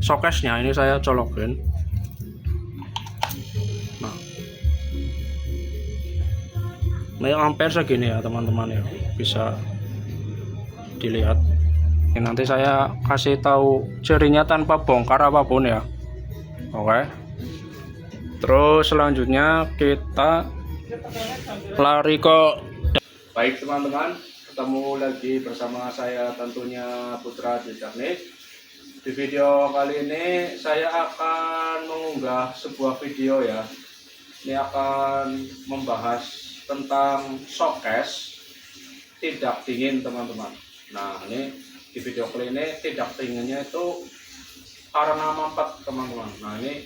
showcase-nya ini saya colokin. Nah, ini ampere segini ya teman-teman ya, bisa dilihat. Ini nanti saya kasih tahu cirinya tanpa bongkar apapun ya. Oke. Terus selanjutnya kita lari ke. Baik teman-teman, ketemu lagi bersama saya tentunya Putra di Teknik. Di video kali ini saya akan mengunggah sebuah video ya. Ini akan membahas tentang showcase tidak dingin teman-teman. Nah, ini di video kali ini tidak dinginnya itu karena mampet teman-teman. Nah, ini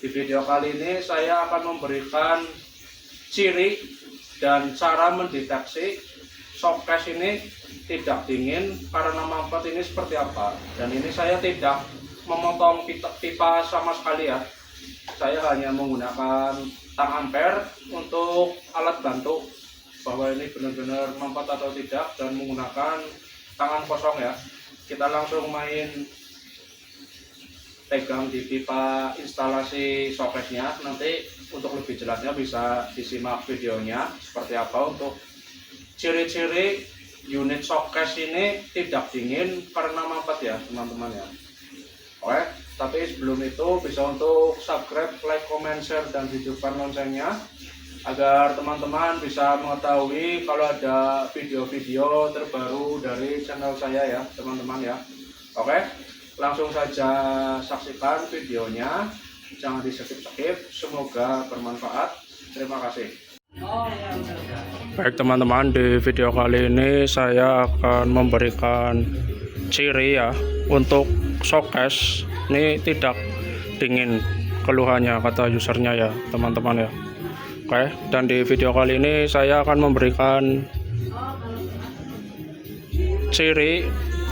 di video kali ini saya akan memberikan ciri dan cara mendeteksi showcase ini tidak dingin karena mampet ini seperti apa. Dan ini saya tidak memotong pipa sama sekali ya. Saya hanya menggunakan tang ampere untuk alat bantu bahwa ini benar-benar mampet atau tidak, dan menggunakan tangan kosong ya. Kita langsung main pegang di pipa instalasi showcase-nya. Nanti untuk lebih jelasnya bisa disimak videonya seperti apa untuk ciri-ciri unit showcase ini tidak dingin karena mampet ya teman-teman ya. Oke, tapi sebelum itu bisa untuk subscribe, like, comment, share, dan hidupkan loncengnya agar teman-teman bisa mengetahui kalau ada video-video terbaru dari channel saya ya teman-teman ya. Oke, langsung saja saksikan videonya, jangan di skip-skip, semoga bermanfaat. Terima kasih. Baik teman-teman, di video kali ini saya akan memberikan ciri ya untuk showcase ini tidak dingin keluhannya kata usernya ya teman-teman ya. Oke, dan di video kali ini saya akan memberikan ciri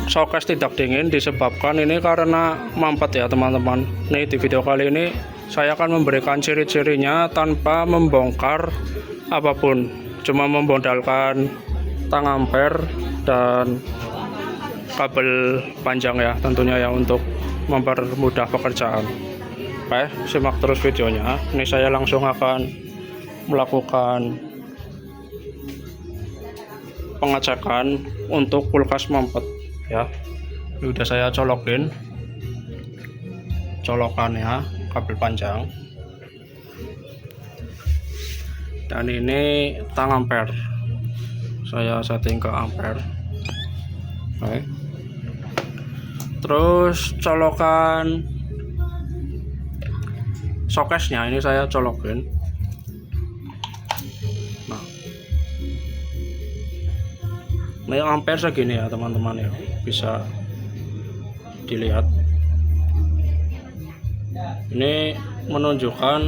showcase tidak dingin disebabkan ini karena mampet ya teman-teman. Nih di video kali ini saya akan memberikan ciri-cirinya tanpa membongkar apapun, cuma memodalkan tang ampere dan kabel panjang ya tentunya ya untuk mempermudah pekerjaan. Oke, simak terus videonya. Ini saya langsung akan melakukan pengecekan untuk kulkas mampet ya. Ini udah saya colokannya kabel panjang, dan ini tang ampere saya setting ke ampere. Oke. Terus colokan showcase-nya ini saya colokin. Nah, ini ampere segini ya teman-teman ya, bisa dilihat. Ini menunjukkan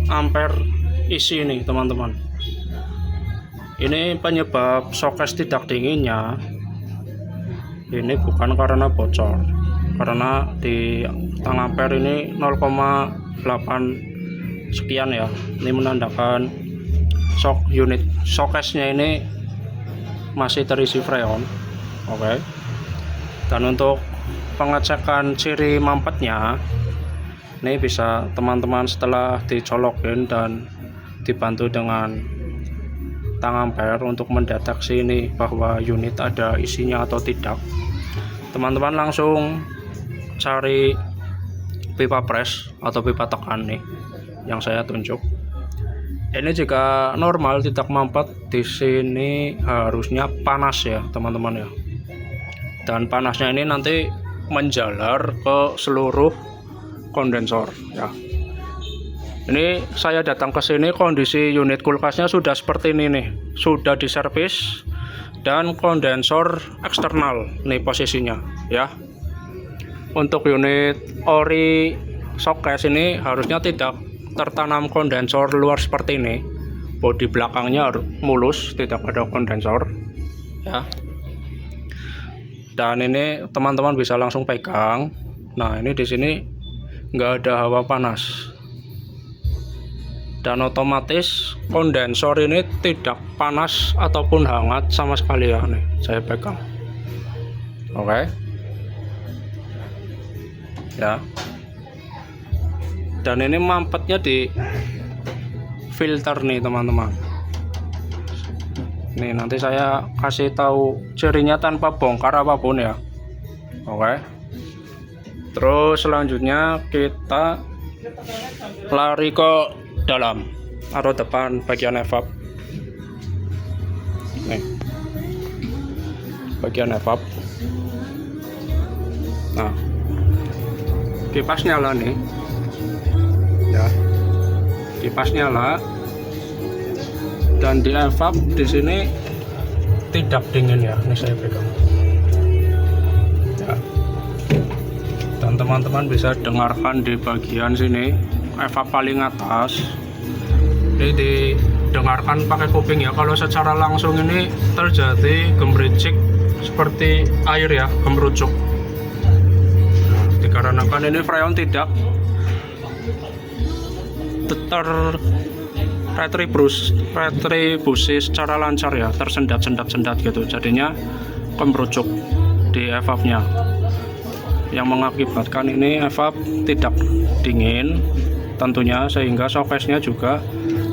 ampere isi nih teman-teman. Ini penyebab showcase tidak dinginnya ini bukan karena bocor, karena di tang ampere ini 0,8 sekian ya. Ini menandakan unit showcase-nya ini masih terisi freon. Oke. Dan untuk pengecekan ciri mampetnya ini bisa teman-teman setelah dicolokin dan dibantu dengan tang ampere untuk mendeteksi ini bahwa unit ada isinya atau tidak. Teman-teman langsung cari pipa press atau pipa tekan nih yang saya tunjuk. Ini jika normal tidak mampet, di sini harusnya panas ya teman-teman ya. Dan panasnya ini nanti menjalar ke seluruh kondensor ya. Ini saya datang ke sini, kondisi unit kulkasnya sudah seperti ini nih, sudah diservis dan kondensor eksternal nih posisinya ya. Untuk unit ori showcase ini harusnya tidak tertanam kondensor luar seperti ini. Bodi belakangnya mulus, tidak ada kondensor ya. Dan ini teman-teman bisa langsung pegang. Nah, ini di sini nggak ada hawa panas. Dan otomatis kondensor ini tidak panas ataupun hangat sama sekali ya. Nih, saya pegang. Oke. ya. Dan ini mampetnya di filter nih teman-teman. Nih nanti saya kasih tahu cirinya tanpa bongkar apapun ya. Oke. Terus selanjutnya kita lari ke dalam atau depan bagian evap. Nih. Bagian evap. Nah. Kipas nyala nih. Ya. Kipas nyala. Dan di evap di sini tidak dingin ya. Ini saya pegang. Ya. Dan teman-teman bisa dengarkan di bagian sini evap paling atas. Ini didengarkan pakai kuping ya. Kalau secara langsung ini terjadi gemericik seperti air ya, gemerucuk. Nah, dikarenakan ini freon tidak retribusi secara lancar ya, tersendat-sendat gitu, jadinya kemerucuk di evapnya yang mengakibatkan ini evap tidak dingin tentunya, sehingga showcase-nya juga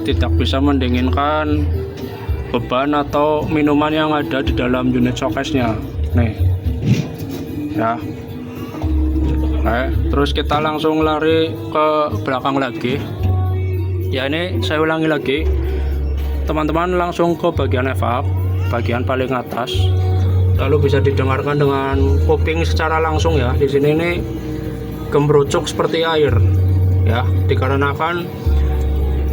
tidak bisa mendinginkan beban atau minuman yang ada di dalam unit showcase-nya nih ya. Oke, terus kita langsung lari ke belakang lagi. Ya, ini saya ulangi lagi, teman-teman langsung ke bagian evap, bagian paling atas, lalu bisa didengarkan dengan kuping secara langsung ya. Di sini ini gemerucuk seperti air ya, dikarenakan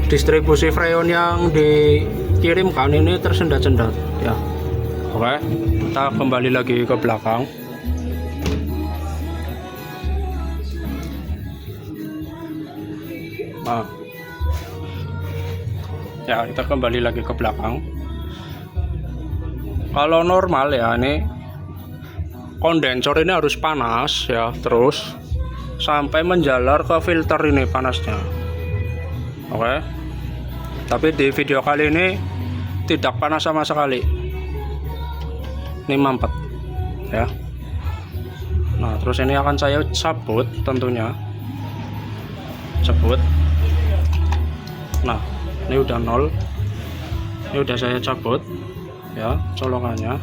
distribusi freon yang dikirimkan ini tersendat-sendat ya. Oke, kita kembali lagi ke belakang. Nah, ya, kita kembali lagi ke belakang. Kalau normal ya, ini kondensor ini harus panas ya, terus sampai menjalar ke filter ini panasnya. Oke. Tapi di video kali ini tidak panas sama sekali. Ini mampet ya. Nah, terus ini akan saya cabut tentunya. Cabut. Nah, ini udah 0, ini udah saya cabut ya colokannya.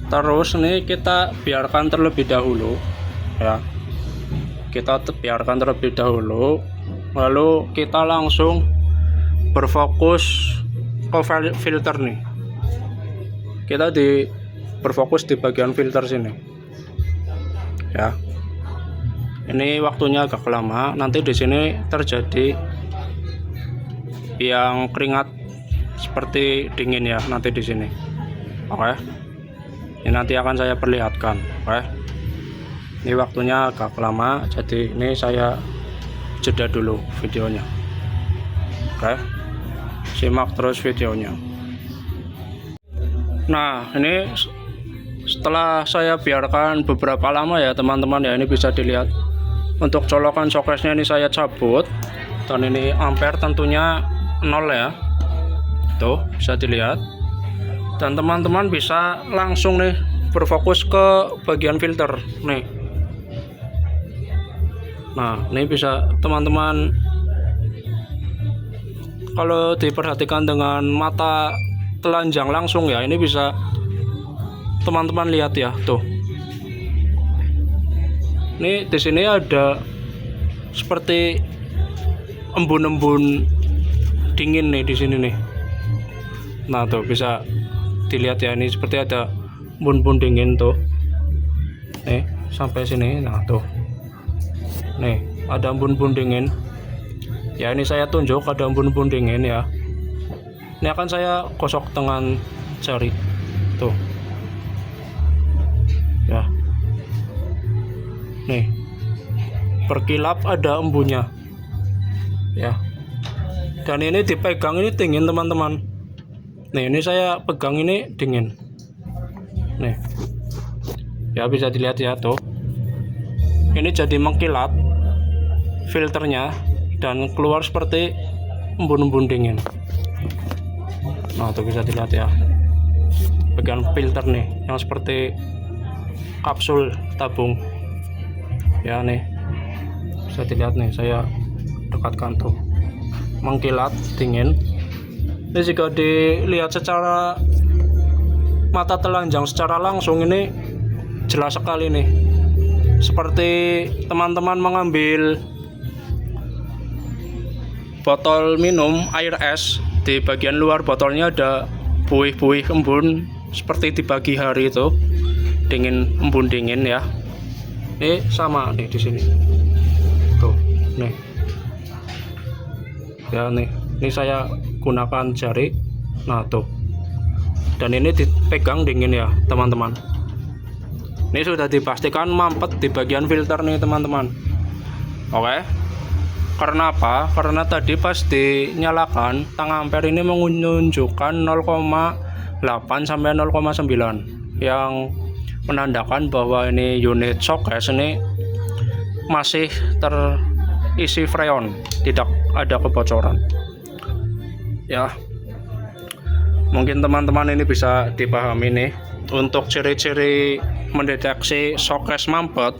Terus ini kita biarkan terlebih dahulu ya, kita biarkan terlebih dahulu, lalu kita langsung berfokus ke filter nih. Kita berfokus di bagian filter sini ya. Ini waktunya agak lama, nanti di sini terjadi yang keringat seperti dingin ya nanti di sini. Oke. Ini nanti akan saya perlihatkan. Oke. Ini waktunya agak lama, jadi ini saya jeda dulu videonya. Oke. Simak terus videonya. Nah, ini setelah saya biarkan beberapa lama ya teman-teman ya, ini bisa dilihat. Untuk colokan showcase-nya ini saya cabut, dan ini ampere tentunya 0 ya. Tuh, bisa dilihat. Dan teman-teman bisa langsung nih berfokus ke bagian filter nih. Nah, ini bisa teman-teman kalau diperhatikan dengan mata telanjang langsung ya, ini bisa teman-teman lihat ya, tuh. Ini di sini ada seperti embun-embun dingin nih di sini nih. Nah, tuh bisa dilihat ya, ini seperti ada embun-embun dingin tuh. Nih, sampai sini. Nah, tuh. Nih, ada embun-embun dingin. Ya, ini saya tunjuk ada embun-embun dingin ya. Ini akan saya gosok dengan jari. Tuh. Ya. Nih, berkilap ada embunnya ya. Dan ini dipegang ini dingin teman-teman. Nih, ini saya pegang ini dingin. Nih ya, bisa dilihat ya, tuh. Ini jadi mengkilat filternya dan keluar seperti embun-embun dingin. Nah, tuh bisa dilihat ya, bagian filter nih yang seperti kapsul tabung ya. Nih bisa dilihat nih, saya dekatkan tuh, mengkilat dingin. Ini jika dilihat secara mata telanjang secara langsung ini jelas sekali nih, seperti teman-teman mengambil botol minum air es, di bagian luar botolnya ada buih-buih embun seperti di pagi hari itu, dingin, embun dingin ya. Ini sama nih di sini tuh nih ya. Ini saya gunakan jari, nah tuh, dan ini dipegang dingin ya teman-teman. Ini sudah dipastikan mampet di bagian filter nih teman-teman. Oke, karena apa? Karena tadi pas dinyalakan tang ampere ini menunjukkan 0,8 sampai 0,9 yang menandakan bahwa ini unit showcase ini masih terisi freon, tidak ada kebocoran ya. Mungkin teman-teman ini bisa dipahami nih untuk ciri-ciri mendeteksi showcase mampet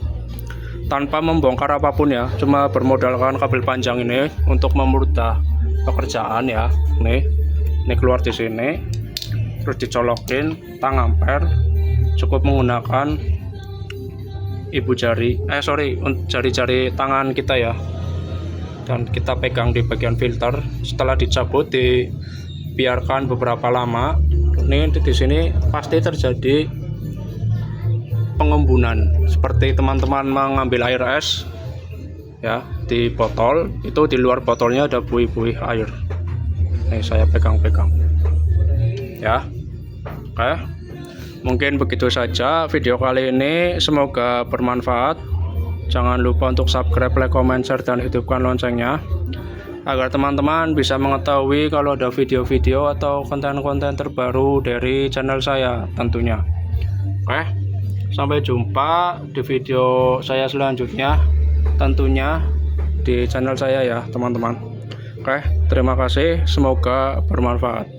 tanpa membongkar apapun ya, cuma bermodalkan kabel panjang ini untuk memudah pekerjaan ya. Nih keluar di sini, terus dicolokin tang ampere, cukup menggunakan jari-jari tangan kita ya, dan kita pegang di bagian filter. Setelah dicabut, dibiarkan beberapa lama. Ini di sini pasti terjadi pengembunan, seperti teman-teman mengambil air es ya di botol, itu di luar botolnya ada buih-buih air. Nih saya pegang-pegang ya. Oke, mungkin begitu saja video kali ini, semoga bermanfaat. Jangan lupa untuk subscribe, like, comment, share, dan hidupkan loncengnya agar teman-teman bisa mengetahui kalau ada video-video atau konten-konten terbaru dari channel saya tentunya. Oke, sampai jumpa di video saya selanjutnya tentunya di channel saya ya teman-teman. Oke, terima kasih, semoga bermanfaat.